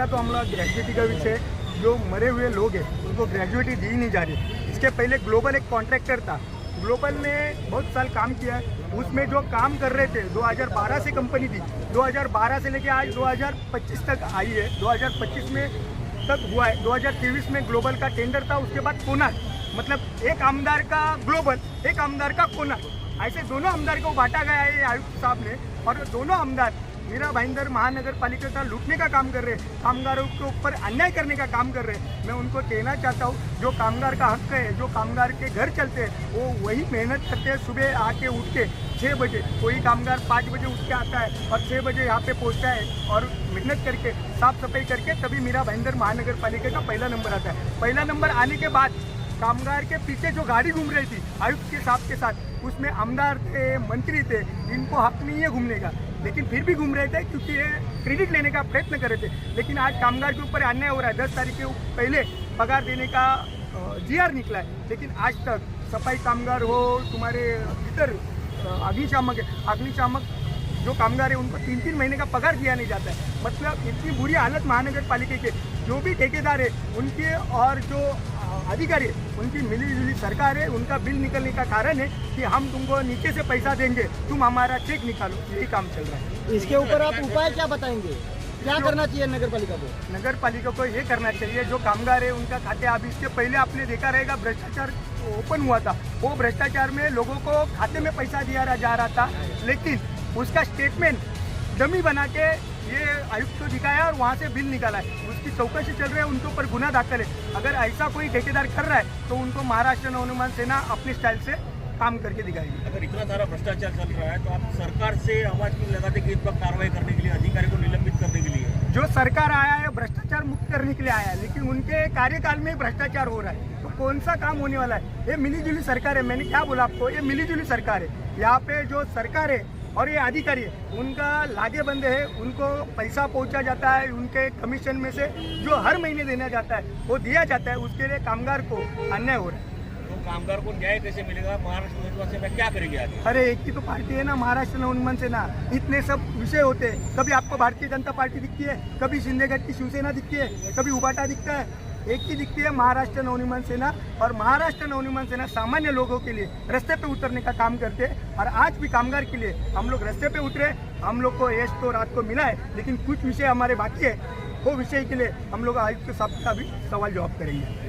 पहला तो हम लोग ग्रेजुएटी का विषय, जो मरे हुए लोग हैं उनको ग्रेजुएटी दी नहीं जा रही। इसके पहले ग्लोबल एक कॉन्ट्रैक्टर था, ग्लोबल ने बहुत साल काम किया है, उसमें जो काम कर रहे थे 2012 से कंपनी थी, 2012 से लेके आज 2025 तक आई है, 2025 में तक हुआ है। 2023 में ग्लोबल का टेंडर था, उसके बाद कोना, मतलब एक आमदार का ग्लोबल, एक आमदार का कोना, ऐसे दोनों आमदार को बांटा गया है आयुक्त साहब ने। और दोनों आमदार मीरा भाईंदर महानगर पालिका का लूटने का काम कर रहे हैं, कामगारों के ऊपर अन्याय करने का काम कर रहे हैं। मैं उनको कहना चाहता हूँ, जो कामगार का हक है, जो कामगार के घर चलते हैं, वो वही मेहनत करते हैं। सुबह आके उठ के 6 बजे, कोई कामगार 5 बजे उठ के आता है और 6 बजे यहाँ पे पहुँचता है और मेहनत करके साफ सफाई करके तभी मीरा भाईंदर महानगर पालिका का पहला नंबर आता है। पहला नंबर आने के बाद कामगार के पीछे जो गाड़ी घूम रही थी आयुक्त के साहब के साथ, उसमें आमदार थे, मंत्री थे, इनको हक नहीं है घूमने का, लेकिन फिर भी घूम रहे थे क्योंकि ये क्रेडिट लेने का प्रयत्न कर रहे थे। लेकिन आज कामगार के ऊपर अन्याय हो रहा है। 10 तारीख के पहले पगार देने का GR निकला है, लेकिन आज तक सफाई कामगार हो, तुम्हारे इधर अग्निशामक जो कामगार है उनको 3-3 महीने का पगार दिया नहीं जाता है। मतलब इतनी बुरी हालत महानगर पालिका के जो भी ठेकेदार है उनके और जो अधिकारी उनकी मिलीजुली सरकार है, उनका बिल निकलने का कारण है कि हम तुमको नीचे से पैसा देंगे, तुम हमारा चेक निकालो, यही काम चल रहा है। इसके ऊपर आप उपाय क्या बताएंगे, क्या करना चाहिए नगर पालिका को? नगर पालिका को ये करना चाहिए, जो कामगार है उनका खाते, अब इसके पहले आपने देखा रहेगा भ्रष्टाचार ओपन हुआ था, वो भ्रष्टाचार में लोगों को खाते में पैसा दिया जा रहा था, लेकिन उसका स्टेटमेंट डमी बना के ये आयुक्त को दिखाया और वहाँ से बिल निकाला है। उसकी चौकसी चल रही है, उनके ऊपर गुना दाखिल है। अगर ऐसा कोई ठेकेदार कर रहा है तो उनको महाराष्ट्र नवनिर्माण सेना अपनी स्टाइल से काम करके दिखाएगी। अगर इतना सारा भ्रष्टाचार चल रहा है तो आप सरकार से आवाज क्यों लगाते कि इस पर कार्रवाई करने के लिए, अधिकारी को निलंबित करने के लिए? जो सरकार आया है भ्रष्टाचार मुक्त करने के लिए आया है, लेकिन उनके कार्यकाल में भ्रष्टाचार हो रहा है, तो कौन सा काम होने वाला है? ये मिलीजुली सरकार है। मैंने क्या बोला आपको, ये मिलीजुली सरकार है। यहाँ पे जो सरकार है और ये अधिकारी है, उनका लागे बंदे है, उनको पैसा पहुंचा जाता है, उनके कमीशन में से जो हर महीने देना जाता है वो दिया जाता है, उसके लिए कामगार को अन्याय हो रहा है। तो कामगार को न्याय कैसे मिलेगा? महाराष्ट्र नवनिर्माण सेना क्या करेगी आगे? अरे एक ही तो पार्टी है ना, महाराष्ट्र नवनिर्माण सेना। इतने सब विषय होते हैं, कभी आपको भारतीय जनता पार्टी दिखती है, कभी शिंदे गट की शिवसेना दिखती है, कभी उबाटा दिखता है, एक ही दिखती है महाराष्ट्र नवनिर्माण सेना। और महाराष्ट्र नवनिर्माण सेना सामान्य लोगों के लिए रास्ते पे उतरने का काम करते हैं, और आज भी कामगार के लिए हम लोग रास्ते पे उतरे। हम लोग को यश तो रात को मिला है, लेकिन कुछ विषय हमारे बाकी है, वो विषय के लिए हम लोग आयुक्त साहब का भी सवाल जवाब करेंगे।